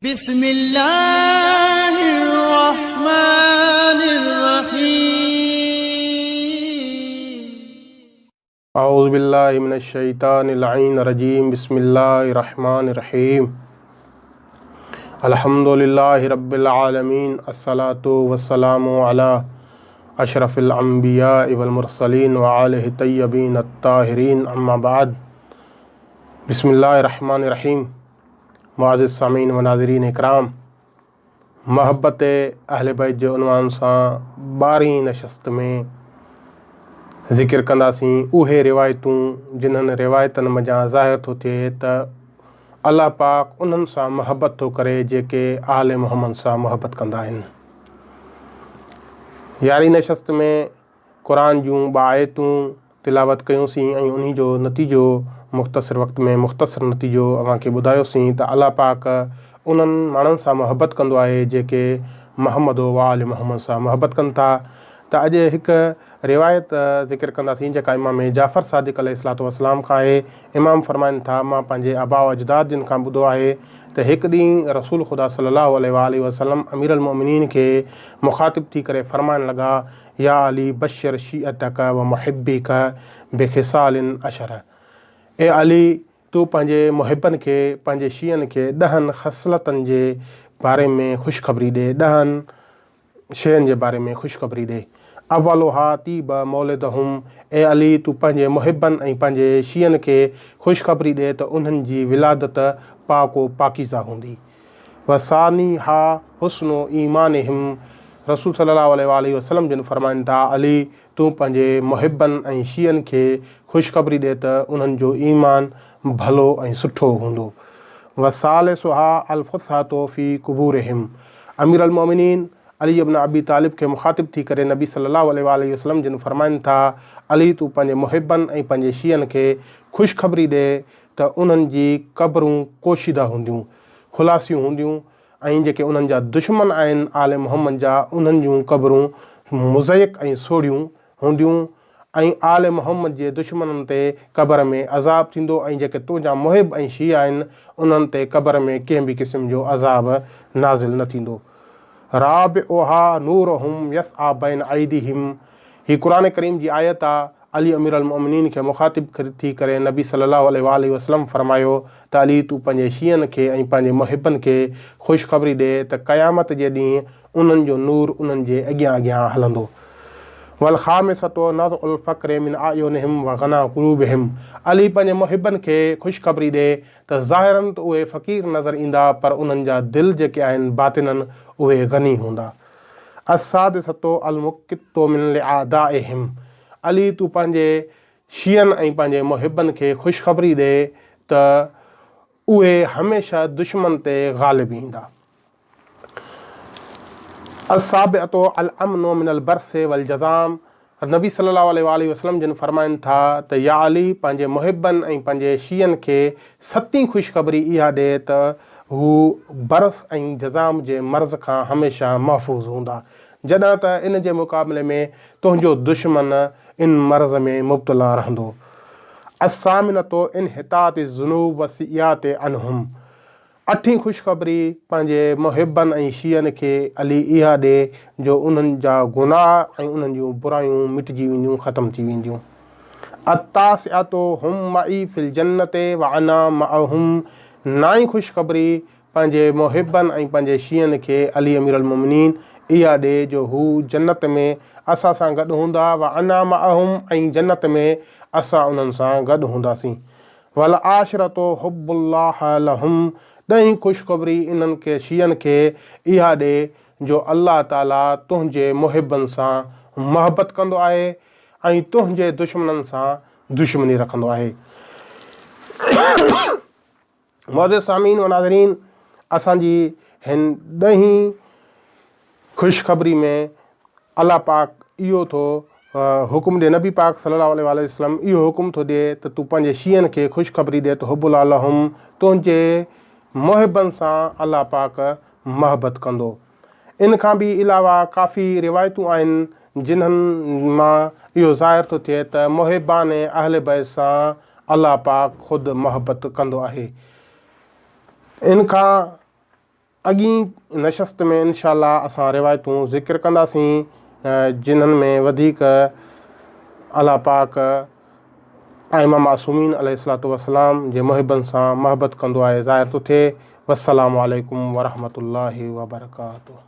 बिस्मिल्लाहिर्रहमानिर्रहीम। औज़ु बिल्लाहि मिनश्शैतानिर्रजीम। बिस्मिल्लाहिर्रहमानिर्रहीम। अल्हम्दुलिल्लाहि रब्बिल आलमीन। अस्सलातु वस्सलामु अला अशरफिल अंबिया वल मुरसलीन व आलिहि तय्यबीन अत्ताहिरीन। अम्मा बाद। बिस्मिल्लाहिर्रहमानिर्रहीम। मुअज़्ज़िज़ सामीन व नाज़रीन इकराम, महब्बत अहले बैत जे उनवान सां 12हीं नशस्त में ज़िक्र कंदासीं उहे रिवायतूं जिन्हनि रिवायतनि मञा ज़ाहिर थो थिए त अल्लाह पाक उन्हनि सां महबत थो करे जेके आले मुहम्मद सां महबत कंदा आहिनि। 11हीं नशस्त में क़ुरान जूं 2 आयतूं तिलावत कयूंसीं ऐं उन्ही जो नतीजो मुख़्तसर वक़्त में मुख़्तसर नतीजो अव्हांखे ॿुधायोसीं त अल्लाह पाक उन्हनि माण्हुनि सां महबत कंदो आहे जेके मुहम्मद व आले मुहम्मद सां महबत कनि था। त अॼु हिकु रिवायत ज़िक्र कंदासीं जेका इमाम जाफ़र सादिक़ अलैहिस्सलातु वस्सलाम खां आहे। इमाम फरमाइनि था, मां पंहिंजे आबा व अजदाद जिन खां ॿुधो आहे त हिकु ॾींहुं रसूल ख़ुदा सल्लल्लाहु अलैहि वसल्लम अमीरुल मोमिनीन खे मुख़ातिब थी करे फरमाइण लॻा, या अली बशर शीअतक व मुहिब्बिक बिख़िसालिन अशर। ए अली, तूं पंहिंजे मुहिबनि खे पंहिंजे शीअनि खे 10 ख़सलतनि जे बारे में ख़ुशख़बरी ॾे, 10 शयुनि जे बारे में ख़ुशख़बरी ॾे। अवलुहा तीब मौलिदहुम। ए अली, तूं पंहिंजे मुहिबनि ऐं पंहिंजे शीअनि खे ख़ुशख़बरी ॾे त उन्हनि जी विलादत पाको पाकीज़ा हूंदी। वसानी हा हुस्नु ईमानिहिम। रसूल सल्लल्लाहु अलैहि वसल्लम जिन फरमाइनि था, अली, तूं पंहिंजे मुहिबनि ऐं शीअनि खे ख़ुशख़बरी ॾे त उन्हनि जो ईमान भलो ऐं सुठो हूंदो। वसालिसुहा अलफ़ुसातो फ़ी कुबूरिहिम। अमीर अल मोमिनीन अली इब्न अबी तालिब खे मुख़ातिब थी करे नबी सल्लल्लाहु अलैहि वसल्लम जिन फरमाइनि था, अली, तूं पंहिंजे मुहिबनि ऐं पंहिंजे शीअनि खे ख़ुशख़बरी ॾे त उन्हनि जी क़बरूं कोशीदा हूंदियूं, खुलासियूं हूंदियूं, ऐं जेके उन्हनि जा दुश्मन आहिनि आले मुहम्मद जा, उन्हनि जूं क़बरूं मुज़यक ऐं सोढ़ियूं हूंदियूं, ऐं आले मुहम्मद जे दुश्मननि ते क़बर में अज़ाब थींदो, ऐं जेके तुंहिंजा मुहिब ऐं शी आहिनि उन्हनि ते क़बर में कंहिं बि क़िस्म जो अज़ाब नाज़िल न थींदो। राबिउहा नूरुहुम यसआ बैन ऐदिहिम। ही क़ुरान करीम जी आयत आहे। अली अमीर अल मोमिनीन खे मुख़ातिब थी करे नबी सल्लल्लाहु अलैहि वसल्लम फरमायो त अली, तूं पंहिंजे शीअनि खे ऐं पंहिंजे मुहिबनि खे ख़ुशख़बरी ॾे त क़यामत जे ॾींहुं उन्हनि जो नूर उन्हनि जे अॻियां अॻियां हलंदो। वल ख़ामिसतो नज़उल फ़क़्र मिन आयुनिहिम व ग़ना क़ुलूबिहिम। अली, पंहिंजे मुहिबनि खे ख़ुशख़बरी ॾे त ज़ाहिरनि त उहे फ़क़ीर नज़र ईंदा, पर उन्हनि जा दिलि जेके आहिनि बातिननि उहे गनी हूंदा। असादिसतो अलमुक़ितो मिन लिआदाइहिम। अली, तूं पंहिंजे शीअनि ऐं पंहिंजे मुहिबनि खे ख़ुशख़बरी ॾे त उहे हमेशह दुश्मन ते ग़ालिब ईंदा। असाबिअतो अल अमनो मिनल बरसे वल जज़ाम। नबी सल्लल्लाहु अलैहि वसल्लम जिन फरमाइनि था त या अली, पंहिंजे मुहिबनि ऐं पंहिंजे शीअनि खे सतीं ख़ुशख़बरी इहा ॾे त हू बरस ऐं जज़ाम जे मर्ज़ खां हमेशह महफ़ूज़ हूंदा, जॾहिं त इन जे मुक़ाबले में तुंहिंजो दुश्मन इन मर्ज़ में मुब्तला रहंदो। असामिनतो इनहितात ज़ुनूब वसियात अनहुम। 8हीं ख़ुशख़बरी पंहिंजे मुहिबनि ऐं शीअनि खे अली इहा ॾे जो उन्हनि जा गुनाह ऐं उन्हनि जूं बुरायूं मिटिजी वेंदियूं, ख़तमु थी वेंदियूं। अतासिअतो हुम मई फिल जन्नते व अना मअहुम। 9हीं ख़ुशख़बरी पंहिंजे मुहिबनि ऐं पंहिंजे शीअनि खे अली अमीर अल मोमिनीन इहा ॾे जो हू जन्नत में असां सां गॾु हूंदा, व अना मअहुम, ऐं जन्नत में असां उन्हनि सां गॾु हूंदासीं। वल आशिरतो हुब्बुल्लाह लहुम। 10हीं ख़ुशख़बरी इन्हनि खे शीअनि खे इहा ॾे जो अल्लाह ताला तुंहिंजे मुहिबनि सां महबत कंदो आहे ऐं तुंहिंजे दुश्मननि सां दुश्मनी रखंदो आहे। मुअज़्ज़िज़ सामीन व नाज़रीन, असांजी हिन 10हीं ख़ुशख़बरी में अल्लाह पाक इहो थो हुकुम ॾिए, नबी पाक सल्लल्लाहु अलैहि वसल्लम इहो हुकुम थो ॾिए त तूं पंहिंजे शीअनि खे ख़ुशख़बरी ॾिए त हुब्बुल्लाह लहुम, तुंहिंजे मुहिबनि सां अल्लाह पाक महबत कंदो। इन खां बि अलावा काफ़ी रिवायतूं आहिनि जिन्हनि मां इहो ज़ाहिर थो थिए त मुहिबान अहले बैत सां अल्लाह पाक ख़ुदि महबत कंदो आहे। इन खां अॻी नशस्त में इंशाअल्लाह असां रिवायतूं ज़िक्र कंदासीं जिन्हनि में वधीक अल्लाह पाक इमाम मासूमीन अलैहिस्सलातु वस्सलाम जे मुहिबनि सां महबत कंदो आहे ज़ाहिर थो थिए। वस्सलामु अलैकुम वरहमतुल्लाहि वबरकातुहू।